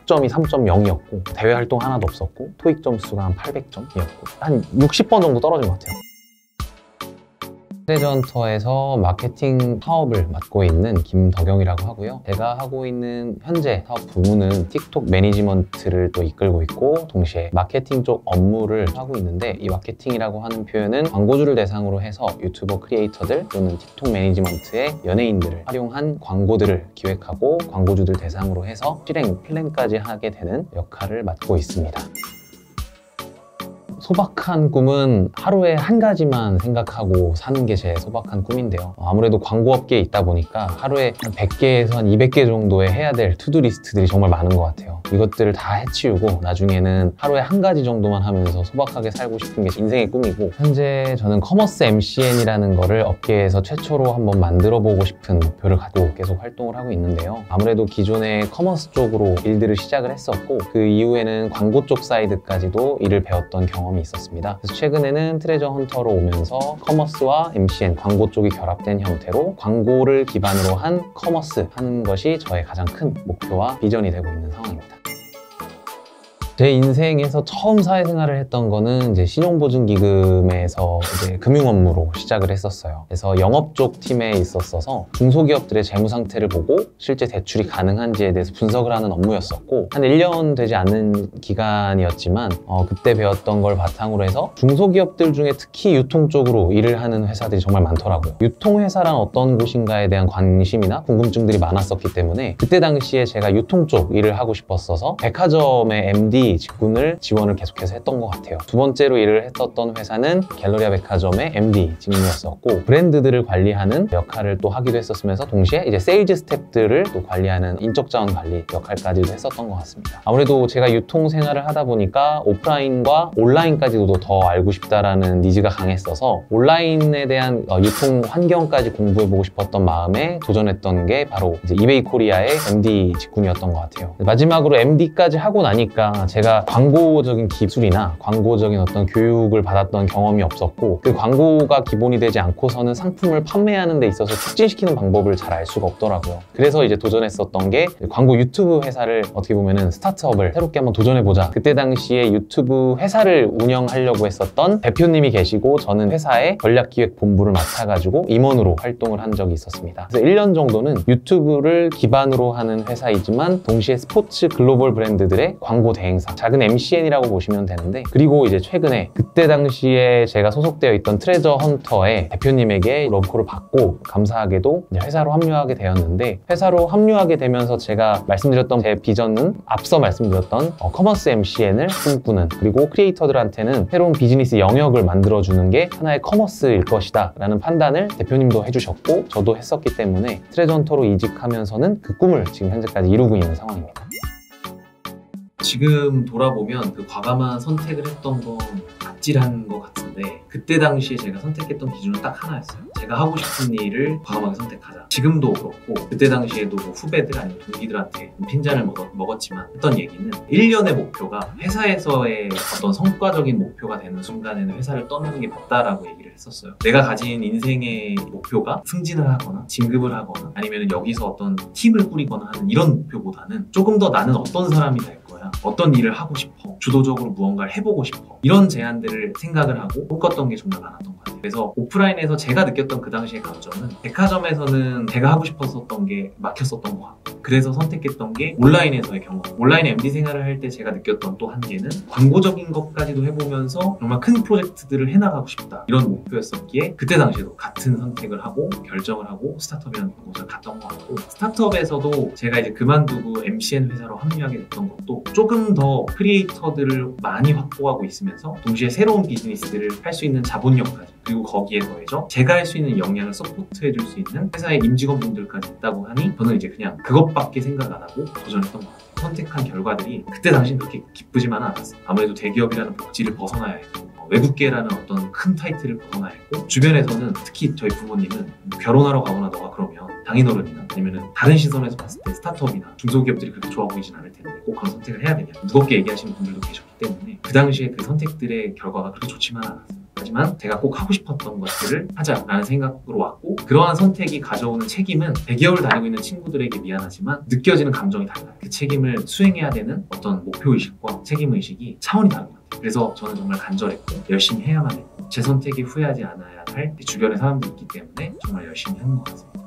학점이 3.0이었고 대외 활동 하나도 없었고 토익 점수가 한 800점이었고 한 60번 정도 떨어진 것 같아요. 트레저헌터에서 마케팅 사업을 맡고 있는 김덕영이라고 하고요. 제가 하고 있는 현재 사업 부문은 틱톡 매니지먼트를 또 이끌고 있고 동시에 마케팅 쪽 업무를 하고 있는데, 이 마케팅이라고 하는 표현은 광고주를 대상으로 해서 유튜버 크리에이터들 또는 틱톡 매니지먼트의 연예인들을 활용한 광고들을 기획하고 광고주들 대상으로 해서 실행 플랜까지 하게 되는 역할을 맡고 있습니다. 소박한 꿈은 하루에 한 가지만 생각하고 사는 게 제 소박한 꿈인데요. 아무래도 광고업계에 있다 보니까 하루에 한 100개에서 한 200개 정도의 해야 될 투두 리스트들이 정말 많은 것 같아요. 이것들을 다 해치우고 나중에는 하루에 한 가지 정도만 하면서 소박하게 살고 싶은 게 인생의 꿈이고, 현재 저는 커머스 MCN이라는 거를 업계에서 최초로 한번 만들어 보고 싶은 목표를 갖고 계속 활동을 하고 있는데요. 아무래도 기존에 커머스 쪽으로 일들을 시작을 했었고 그 이후에는 광고 쪽 사이드까지도 일을 배웠던 경험이 있었습니다. 그래서 최근에는 트레저 헌터로 오면서 커머스와 MCN, 광고 쪽이 결합된 형태로 광고를 기반으로 한 커머스 하는 것이 저의 가장 큰 목표와 비전이 되고 있는 상황입니다. 제 인생에서 처음 사회생활을 했던 거는 이제 신용보증기금에서 이제 금융 업무로 시작을 했었어요. 그래서 영업 쪽 팀에 있었어서 중소기업들의 재무 상태를 보고 실제 대출이 가능한지에 대해서 분석을 하는 업무였었고, 한 1년 되지 않는 기간이었지만 그때 배웠던 걸 바탕으로 해서 중소기업들 중에 특히 유통 쪽으로 일을 하는 회사들이 정말 많더라고요. 유통회사란 어떤 곳인가에 대한 관심이나 궁금증들이 많았었기 때문에 그때 당시에 제가 유통 쪽 일을 하고 싶었어서 백화점의 MD 직군을 지원을 계속해서 했던 것 같아요. 두 번째로 일을 했었던 회사는 갤러리아 백화점의 MD 직무였었고, 브랜드들을 관리하는 역할을 또 하기도 했었으면서 동시에 이제 세일즈 스태프들을 또 관리하는 인적 자원 관리 역할까지도 했었던 것 같습니다. 아무래도 제가 유통 생활을 하다 보니까 오프라인과 온라인까지도 더 알고 싶다라는 니즈가 강했어서 온라인에 대한 유통 환경까지 공부해보고 싶었던 마음에 도전했던 게 바로 이제 이베이 코리아의 MD 직군이었던 것 같아요. 마지막으로 MD까지 하고 나니까 제가 광고적인 기술이나 광고적인 어떤 교육을 받았던 경험이 없었고, 그 광고가 기본이 되지 않고서는 상품을 판매하는 데 있어서 촉진시키는 방법을 잘 알 수가 없더라고요. 그래서 이제 도전했었던 게 광고 유튜브 회사를 어떻게 보면은 스타트업을 새롭게 한번 도전해보자. 그때 당시에 유튜브 회사를 운영하려고 했었던 대표님이 계시고 저는 회사의 전략기획본부를 맡아가지고 임원으로 활동을 한 적이 있었습니다. 그래서 1년 정도는 유튜브를 기반으로 하는 회사이지만 동시에 스포츠 글로벌 브랜드들의 광고 대행사, 작은 MCN이라고 보시면 되는데, 그리고 이제 최근에 그때 당시에 제가 소속되어 있던 트레저 헌터의 대표님에게 러브콜을 받고 감사하게도 회사로 합류하게 되었는데, 회사로 합류하게 되면서 제가 말씀드렸던 제 비전은 앞서 말씀드렸던 커머스 MCN을 꿈꾸는, 그리고 크리에이터들한테는 새로운 비즈니스 영역을 만들어주는 게 하나의 커머스일 것이다 라는 판단을 대표님도 해주셨고 저도 했었기 때문에 트레저 헌터로 이직하면서는 그 꿈을 지금 현재까지 이루고 있는 상황입니다. 지금 돌아보면 그 과감한 선택을 했던 건 아찔한 것 같은데, 그때 당시에 제가 선택했던 기준은 딱 하나였어요. 제가 하고 싶은 일을 과감하게 선택하자. 지금도 그렇고 그때 당시에도 뭐 후배들 아니면 동기들한테 핀잔을 먹었지만 했던 얘기는 1년의 목표가 회사에서의 어떤 성과적인 목표가 되는 순간에는 회사를 떠나는 게 맞다라고 얘기를 했었어요. 내가 가진 인생의 목표가 승진을 하거나 진급을 하거나 아니면 여기서 어떤 팀을 꾸리거나 하는 이런 목표보다는 조금 더 나는 어떤 사람이 될 거야, 어떤 일을 하고 싶어, 주도적으로 무언가를 해보고 싶어, 이런 제안들을 생각을 하고 꿈꿨던 게 정말 많았던 것 같아요. 그래서 오프라인에서 제가 느꼈던 그 당시의 감정은 백화점에서는 제가 하고 싶었었던 게 막혔었던 것 같고, 그래서 선택했던 게 온라인에서의 경험. 온라인 MD 생활을 할 때 제가 느꼈던 또 한계는 광고적인 것까지도 해보면서 정말 큰 프로젝트들을 해나가고 싶다, 이런 목표였었기에 그때 당시에도 같은 선택을 하고 결정을 하고 스타트업이라는 곳을 갔던 것 같고, 스타트업에서도 제가 이제 그만두고 MCN 회사로 합류하게 됐던 것도 조금 더 크리에이터들을 많이 확보하고 있으면서 동시에 새로운 비즈니스들을 할 수 있는 자본력까지, 그리고 거기에 더해서 제가 할 수 있는 역량을 서포트해줄 수 있는 회사의 임직원분들까지 있다고 하니 저는 이제 그냥 그것밖에 생각 안 하고 도전했던 것 같아요. 선택한 결과들이 그때 당시는 그렇게 기쁘지만은 않았어요. 아무래도 대기업이라는 복지를 벗어나야 했고 외국계라는 어떤 큰 타이틀을 벗어나야 했고, 주변에서는 특히 저희 부모님은 결혼하러 가거나 너가 그러면 장인어른이나 아니면 다른 시선에서 봤을 때 스타트업이나 중소기업들이 그렇게 좋아 보이진 않을 텐데 꼭 그런 선택을 해야 되냐 무겁게 얘기하시는 분들도 계셨기 때문에 그 당시에 그 선택들의 결과가 그렇게 좋지만 않았어요. 하지만 제가 꼭 하고 싶었던 것들을 하자라는 생각으로 왔고, 그러한 선택이 가져오는 책임은 100개월 다니고 있는 친구들에게 미안하지만 느껴지는 감정이 달라요. 그 책임을 수행해야 되는 어떤 목표의식과 책임의식이 차원이 다른 것 같아요. 그래서 저는 정말 간절했고 열심히 해야만 했고, 제 선택이 후회하지 않아야 할 주변의 사람들이 있기 때문에 정말 열심히 하는 것 같습니다.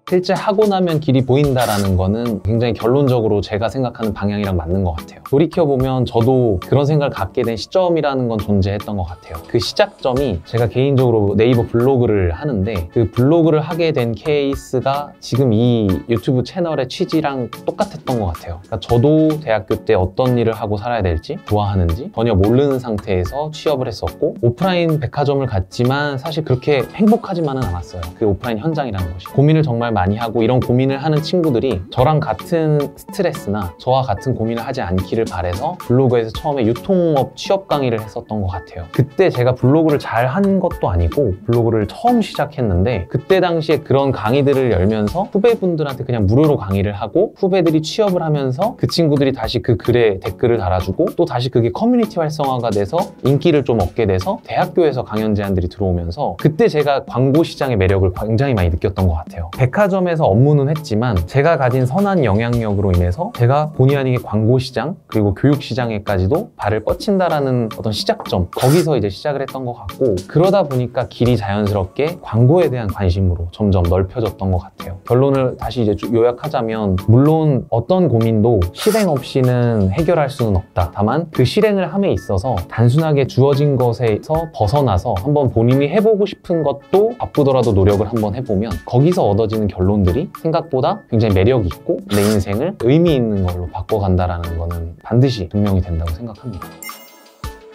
실제 하고 나면 길이 보인다라는 거는 굉장히 결론적으로 제가 생각하는 방향이랑 맞는 것 같아요. 돌이켜보면 저도 그런 생각을 갖게 된 시점이라는 건 존재했던 것 같아요. 그 시작점이 제가 개인적으로 네이버 블로그를 하는데, 그 블로그를 하게 된 케이스가 지금 이 유튜브 채널의 취지랑 똑같았던 것 같아요. 그러니까 저도 대학교 때 어떤 일을 하고 살아야 될지, 좋아하는지 전혀 모르는 상태에서 취업을 했었고, 오프라인 백화점을 갔지만 사실 그렇게 행복하지만은 않았어요. 그 오프라인 현장이라는 것이. 고민을 정말 많이 하고 이런 고민을 하는 친구들이 저랑 같은 스트레스나 저와 같은 고민을 하지 않기를 바래서 블로그에서 처음에 유통업 취업 강의를 했었던 것 같아요. 그때 제가 블로그를 잘 한 것도 아니고 블로그를 처음 시작했는데, 그때 당시에 그런 강의들을 열면서 후배분들한테 그냥 무료로 강의를 하고, 후배들이 취업을 하면서 그 친구들이 다시 그 글에 댓글을 달아주고, 또 다시 그게 커뮤니티 활성화가 돼서 인기를 좀 얻게 돼서 대학교에서 강연 제안들이 들어오면서, 그때 제가 광고 시장의 매력을 굉장히 많이 느꼈던 것 같아요. 백화점에서 업무는 했지만 제가 가진 선한 영향력으로 인해서 제가 본의 아니게 광고 시장 그리고 교육 시장에까지도 발을 뻗친다라는 어떤 시작점, 거기서 이제 시작을 했던 것 같고, 그러다 보니까 길이 자연스럽게 광고에 대한 관심으로 점점 넓혀졌던 것 같아요. 결론을 다시 이제 요약하자면, 물론 어떤 고민도 실행 없이는 해결할 수는 없다. 다만 그 실행을 함에 있어서 단순하게 주어진 것에서 벗어나서 한번 본인이 해보고 싶은 것도 바쁘더라도 노력을 한번 해보면 거기서 얻어지는 결론들이 생각보다 굉장히 매력이 있고 내 인생을 의미 있는 걸로 바꿔간다라는 거는 반드시 증명이 된다고 생각합니다.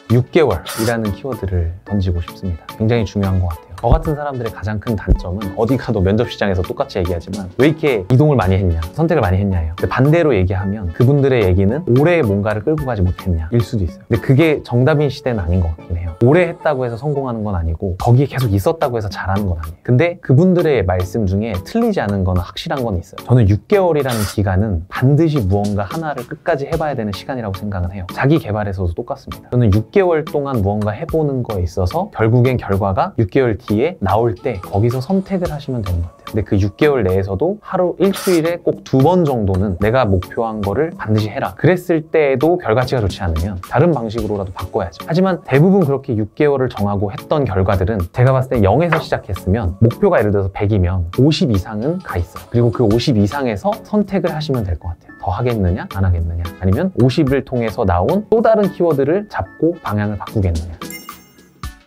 6개월이라는 키워드를 던지고 싶습니다. 굉장히 중요한 것 같아요. 저 같은 사람들의 가장 큰 단점은, 어디 가도 면접 시장에서 똑같이 얘기하지만 왜 이렇게 이동을 많이 했냐, 선택을 많이 했냐예요. 근데 반대로 얘기하면 그분들의 얘기는 오래 뭔가를 끌고 가지 못했냐 일 수도 있어요. 근데 그게 정답인 시대는 아닌 것 같긴 해요. 오래 했다고 해서 성공하는 건 아니고 거기에 계속 있었다고 해서 잘하는 건 아니에요. 근데 그분들의 말씀 중에 틀리지 않은 건 확실한 건 있어요. 저는 6개월이라는 기간은 반드시 무언가 하나를 끝까지 해봐야 되는 시간이라고 생각은 해요. 자기 개발에서도 똑같습니다. 저는 6개월 동안 무언가 해보는 거에 있어서 결국엔 결과가 6개월 뒤에 나올 때 거기서 선택을 하시면 되는 것 같아요. 근데 그 6개월 내에서도 하루 일주일에 꼭 2번 정도는 내가 목표한 거를 반드시 해라. 그랬을 때에도 결과치가 좋지 않으면 다른 방식으로라도 바꿔야죠. 하지만 대부분 그렇게 6개월을 정하고 했던 결과들은 제가 봤을 때 0에서 시작했으면 목표가 예를 들어서 100이면 50 이상은 가 있어요. 그리고 그 50 이상에서 선택을 하시면 될 것 같아요. 더 하겠느냐 안 하겠느냐, 아니면 50을 통해서 나온 또 다른 키워드를 잡고 방향을 바꾸겠느냐.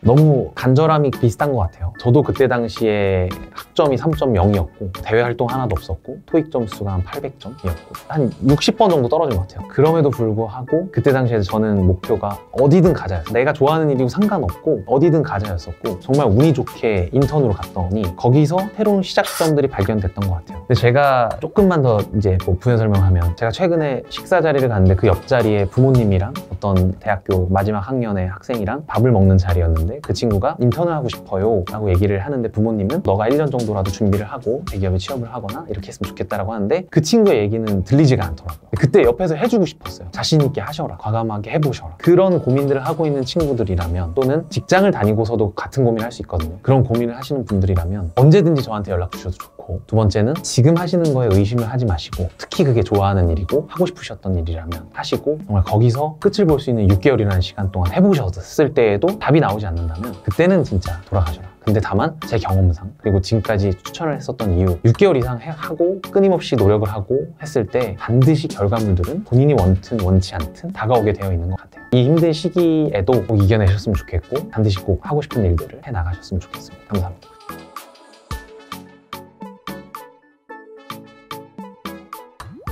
너무 간절함이 비슷한 것 같아요. 저도 그때 당시에 학점이 3.0이었고 대외 활동 하나도 없었고 토익 점수가 한 800점이었고 한 60번 정도 떨어진 것 같아요. 그럼에도 불구하고 그때 당시에 저는 목표가 어디든 가자였어요. 내가 좋아하는 일이고 상관없고 어디든 가자였었고, 정말 운이 좋게 인턴으로 갔더니 거기서 새로운 시작점들이 발견됐던 것 같아요. 근데 제가 조금만 더 이제 뭐 부연 설명하면, 제가 최근에 식사 자리를 갔는데 그 옆자리에 부모님이랑 어떤 대학교 마지막 학년의 학생이랑 밥을 먹는 자리였는데, 그 친구가 인턴을 하고 싶어요 라고 얘기를 하는데, 부모님은 너가 1년 정도라도 준비를 하고 대기업에 취업을 하거나 이렇게 했으면 좋겠다라고 하는데 그 친구의 얘기는 들리지가 않더라고요. 그때 옆에서 해주고 싶었어요. 자신 있게 하셔라, 과감하게 해보셔라. 그런 고민들을 하고 있는 친구들이라면, 또는 직장을 다니고서도 같은 고민을 할 수 있거든요. 그런 고민을 하시는 분들이라면 언제든지 저한테 연락 주셔도 좋고, 두 번째는 지금 하시는 거에 의심을 하지 마시고, 특히 그게 좋아하는 일이고 하고 싶으셨던 일이라면 하시고, 정말 거기서 끝을 볼 수 있는 6개월이라는 시간 동안 해보셨을 때에도 답이 나오지 않는다면 그때는 진짜 돌아가셔라. 근데 다만 제 경험상, 그리고 지금까지 추천을 했었던 이유, 6개월 이상 하고 끊임없이 노력을 하고 했을 때 반드시 결과물들은 본인이 원든 원치 않든 다가오게 되어 있는 것 같아요. 이 힘든 시기에도 꼭 이겨내셨으면 좋겠고, 반드시 꼭 하고 싶은 일들을 해 나가셨으면 좋겠습니다. 감사합니다.